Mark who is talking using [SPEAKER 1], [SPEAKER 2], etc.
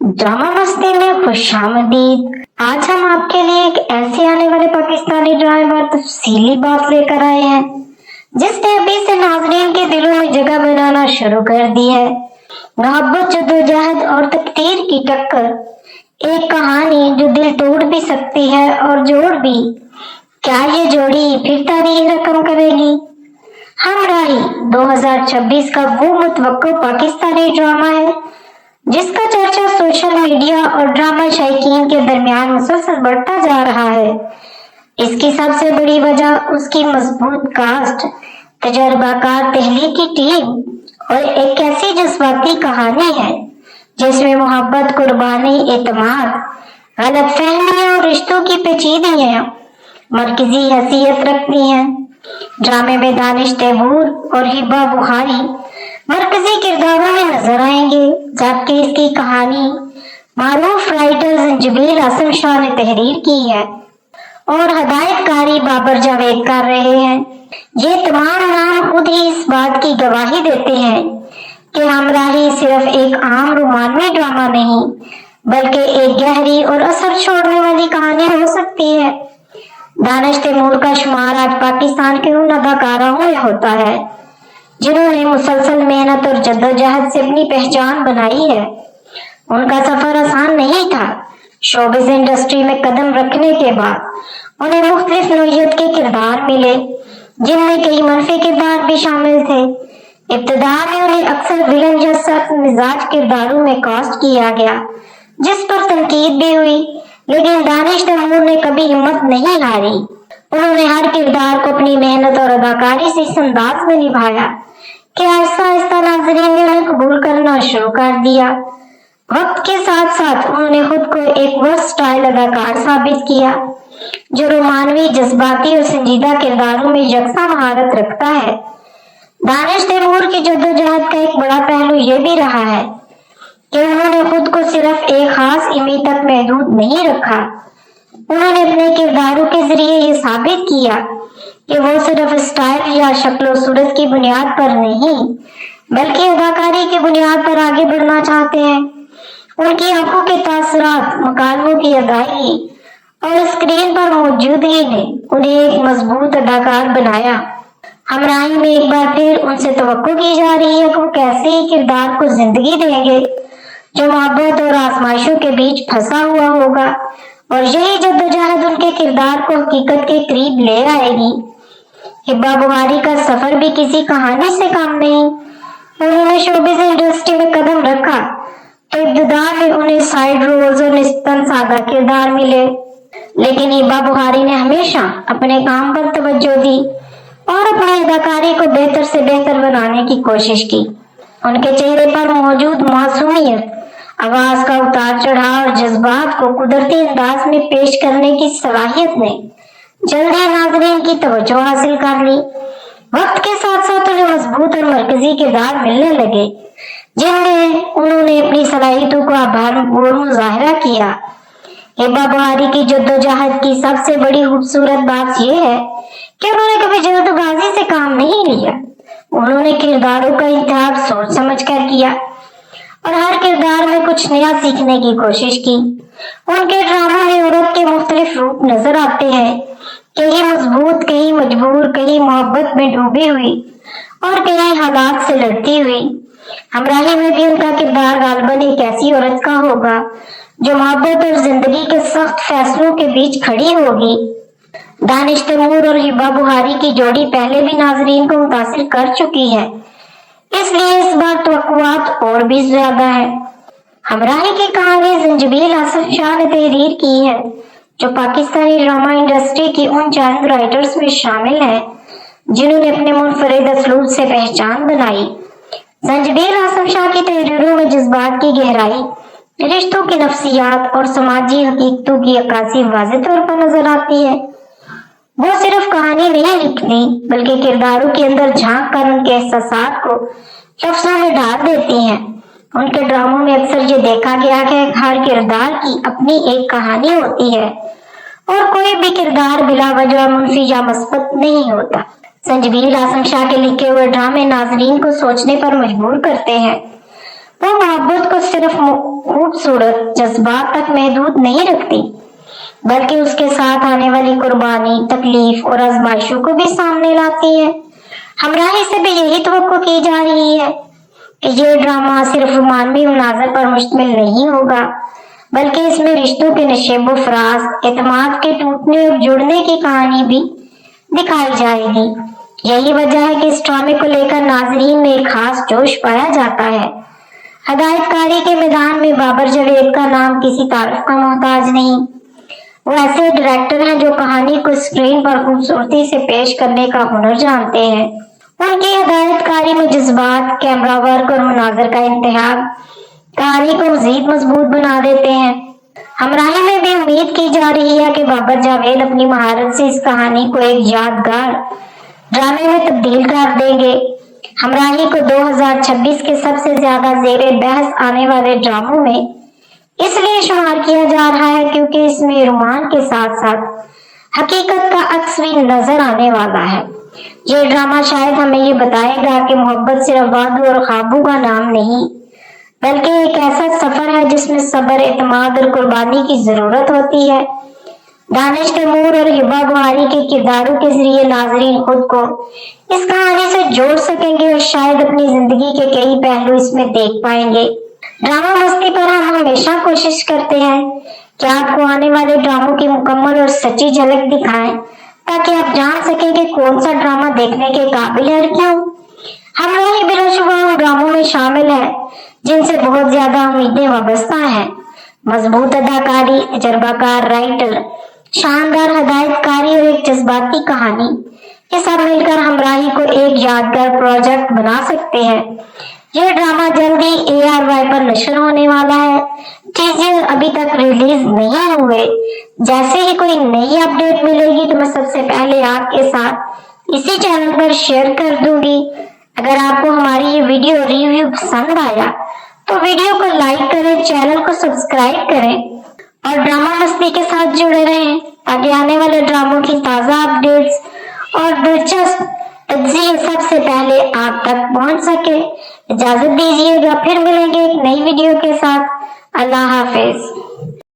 [SPEAKER 1] Drama मस्ती में खुशामदीद। आज हम आपके लिए एक ऐसे आने वाले पाकिस्तानी ड्रामे पर तफसीली बात लेकर आए हैं जिसने अभी से नाज़रीन के दिलों में जगह बनाना शुरू कर दी है। मोहब्बत, जद्दोजहद और तकदीर की टक्कर, एक कहानी जो दिल तोड़ भी सकती है और जोड़ भी। क्या ये जोड़ी फिर तारीख रकम करेगी? हमराही 2026 का वो मुतवक्को पाकिस्तानी ड्रामा है जिसका चर्चा सोशल मीडिया और ड्रामा शायकीन के दरमियान मुसलसल बढ़ता जा रहा है। इसकी सबसे बड़ी वजह उसकी मजबूत कास्ट, तजर्बाकार तहलीकी टीम और एक ऐसी जज्बाती कहानी है जिसमें मोहब्बत, कुर्बानी, एतमाद, गलतफहमी और रिश्तों की पेचीदगियां मरकजी हैसियत रखती हैं। ड्रामे में दानिश तैमूर और हिबा बुखारी मरकजी किरदारों में नजर आएंगे, जबकि इसकी कहानी मारूफ राइटर जंजीबील आसिम शाह ने तहरीर की है और हदायतकारी बाबर जावेद कर रहे हैं। ये तमाम नाम खुद ही इस बात की गवाही देते हैं कि हमराही सिर्फ एक आम रोमांवी ड्रामा नहीं बल्कि एक गहरी और असर छोड़ने वाली कहानी हो सकती है। दानिश तैमूर का शुमार आज पाकिस्तान के उन अदाकाराओं में होता है जिन्होंने मुसलसल मेहनत और जद्दोजहद से अपनी पहचान बनाई है। उनका सफर आसान नहीं था। शोबिज़ इंडस्ट्री में कदम रखने के बाद उन्हें मुख्तलिफ नौइयत के किरदार मिले जिनमें कई मनफी किरदार भी शामिल थे। इब्तिदा में उन्हें अक्सर विलन या सख्त मिजाज किरदारों में कास्ट किया गया जिस पर तनकीद भी हुई, लेकिन दानिश तैमूर ने कभी हिम्मत नहीं हारी। उन्होंने हर किरदार को अपनी मेहनत और अदाकारी से इस अंदाज में निभाया कि आहिस्ता आहिस्ता नाज़रीन ने उन्हें कबूल करना शुरू कर दिया। वक्त के साथ साथ उन्होंने खुद को एक वर्सटाइल अदाकार साबित किया जो रोमानवी, जज्बाती और संजीदा किरदारों में यकसा महारत रखता है। दानिश तैमूर की जद्दोजहद का एक बड़ा पहलू ये भी रहा है कि उन्होंने खुद को सिर्फ एक खास इमेज तक महदूद नहीं रखा। उन्होंने अपने किरदारों के जरिए ये साबित किया कि वो सिर्फ स्टाइल या शक्ल सूरत की बुनियाद पर नहीं बल्कि अदाकारी की बुनियाद पर आगे बढ़ना चाहते हैं। उनकी आंखों के तासरात, मकालमों की अदायगी और स्क्रीन पर मौजूदगी ने उन्हें एक मजबूत अदाकार बनाया। हमराही में एक बार फिर उनसे तवक्को की जा रही है कि वो कैसे ही किरदार को जिंदगी देंगे जो मोहब्बत और आजमाइशों के बीच फंसा हुआ होगा, और यही जद्दोजहद उनके किरदार को हकीकत के करीब ले आएगी। हिबा बुखारी का सफर भी किसी कहानी से कम नहीं। उन्होंने शोबिज़ इंडस्ट्री में कदम रखा तो इब्तिदा में उन्हें साइड रोल्स और निस्बतन सादा किरदार मिले, लेकिन हिबा बुखारी ने हमेशा अपने काम पर तवज्जो दी और अपनी अदाकारी को बेहतर से बेहतर बनाने की कोशिश की। उनके चेहरे पर मौजूद मासूमियत, आवाज का उतार चढ़ाव और जज्बात को कुदरती अंदाज में पेश करने की सलाहियत ने जल्द ही नाज़रीन की तवज्जो हासिल कर ली। वक्त के साथ साथ उन्हें मजबूत और मरकजी किरदार मिलने लगे जिनमें उन्होंने अपनी सलाहियतों का भरपूर मुजाहरा किया। हिबा बुखारी की जद्दोजहद की सबसे बड़ी खूबसूरत बात यह है कि उन्होंने कभी जल्दबाजी से काम नहीं लिया। उन्होंने किरदारों का इंतखाब सोच समझ कर किया और हर किरदार में कुछ नया सीखने की कोशिश की। उनके ड्रामा में औरत के मुख्तलिफ रूप नजर आते हैं, कहीं मजबूत, कहीं मजबूर, कहीं मोहब्बत में डूबी हुई और कहीं हालात से लड़ती हुई। हमराही में भी उनका किरदार गालिबन एक ऐसी औरत का होगा जो मोहब्बत और जिंदगी के सख्त फैसलों के बीच खड़ी होगी। दानिश तैमूर और हिबा बुखारी की जोड़ी पहले भी नाज़रीन को मुतासिर कर चुकी है, इसलिए इस बार तवक्कुआत और भी ज्यादा है। हमराही की कहानी जंजीबील आसिम शाह ने तहरीर की है जो पाकिस्तानी ड्रामा इंडस्ट्री की उन चंद राइटर्स में शामिल है जिन्होंने अपने मुनफरिद असलूब से पहचान बनाई। जंजीबील आसिम शाह की तहरीरों में जज्बात की गहराई, रिश्तों की नफ्सियात और समाजी हकीकतों की अक्कासी वाज़ेह तौर पर नजर आती है। वो सिर्फ कहानी नहीं लिखती बल्कि किरदारों के अंदर झांक कर उनके एहसासात को लफ्ज़ों में ढाल देती हैं। उनके ड्रामों में अक्सर ये देखा गया है कि हर किरदार की अपनी एक कहानी होती है और कोई भी किरदार बिला वजह मुनफी या मस्बत नहीं होता। जंजीबील आसिम शाह के लिखे हुए ड्रामे नाज़रीन को सोचने पर मजबूर करते हैं। वो मोहब्बत को सिर्फ खूबसूरत जज्बात तक महदूद नहीं रखती, बल्कि उसके साथ आने वाली कुर्बानी, तकलीफ और आजमाइशों को भी सामने लाती है। हमराही से भी यही तवक्को की जा रही है कि ये ड्रामा सिर्फ रोमानवी मनाज़र पर मुश्तमिल नहीं होगा, बल्कि इसमें रिश्तों के नशेबो फराज, एतमाद के टूटने और जुड़ने की कहानी भी दिखाई जाएगी। यही वजह है कि इस ड्रामे को लेकर नाजरीन में एक खास जोश पाया जाता है। हदायतकारी के मैदान में बाबर जावेद का नाम किसी तारीफ का मोहताज नहीं। वो ऐसे डायरेक्टर हैं जो कहानी को स्क्रीन पर खूबसूरती से पेश करने का हुनर जानते हैं। उनकी हदायतकारी में जज्बात, कैमरा वर्क और मुनाज़र का इंतखाब कहानी को मजीद मजबूत बना देते हैं। हमराही में भी उम्मीद की जा रही है कि बाबर जावेद अपनी महारत से इस कहानी को एक यादगार ड्रामे में तब्दील कर देंगे। हमराही को 2026 के सबसे ज्यादा ज़ेरे बहस आने वाले ड्रामों में इसलिए शुमार किया जा रहा है क्योंकि इसमें रोमान के साथ साथ हकीकत का अक्स भी नजर आने वाला है। ये ड्रामा शायद हमें ये बताएगा कि मोहब्बत सिर्फ वादों और ख्वाबों का नाम नहीं, बल्कि एक ऐसा सफर है जिसमें सब्र, एतमाद और कुर्बानी की जरूरत होती है। दानिश तैमूर और हिबा बुहारी के किरदारों के जरिए नाजरीन खुद को इस कहानी से जोड़ सकेंगे और शायद अपनी जिंदगी के कई पहलू इसमें देख पाएंगे। ड्रामा मस्ती पर हम हमेशा कोशिश करते हैं कि आपको आने वाले ड्रामों की मुकम्मल और सच्ची झलक दिखाएं, ताकि आप जान सकें कि कौन सा ड्रामा देखने के काबिल है और क्यों। हमराही बिलाशुबा उन ड्रामों में शामिल है जिनसे बहुत ज्यादा उम्मीदें वाबस्ता हैं। मजबूत अदाकारी, तजर्बाकार राइटर, शानदार हदायतकारी और एक जज्बाती कहानी, ये सब मिलकर हमराही को एक यादगार प्रोजेक्ट बना सकते हैं। यह ड्रामा जल्दी ARY पर नशर होने वाला है। टीजर अभी तक रिलीज नहीं हुए। जैसे ही कोई नई अपडेट मिलेगी तो मैं सबसे पहले आपके साथ इसी चैनल पर शेयर कर दूंगी। अगर आपको हमारी ये वीडियो रिव्यू पसंद आया तो वीडियो को लाइक करें, चैनल को सब्सक्राइब करें और ड्रामा मस्ती के साथ जुड़े रहें ताकि आने वाले ड्रामों की ताज़ा अपडेट्स और दिलचस्प तज्ज़िये सबसे पहले आप तक पहुंच सके। इजाजत दीजिएगा, फिर मिलेंगे एक नई वीडियो के साथ। अल्लाह हाफिज।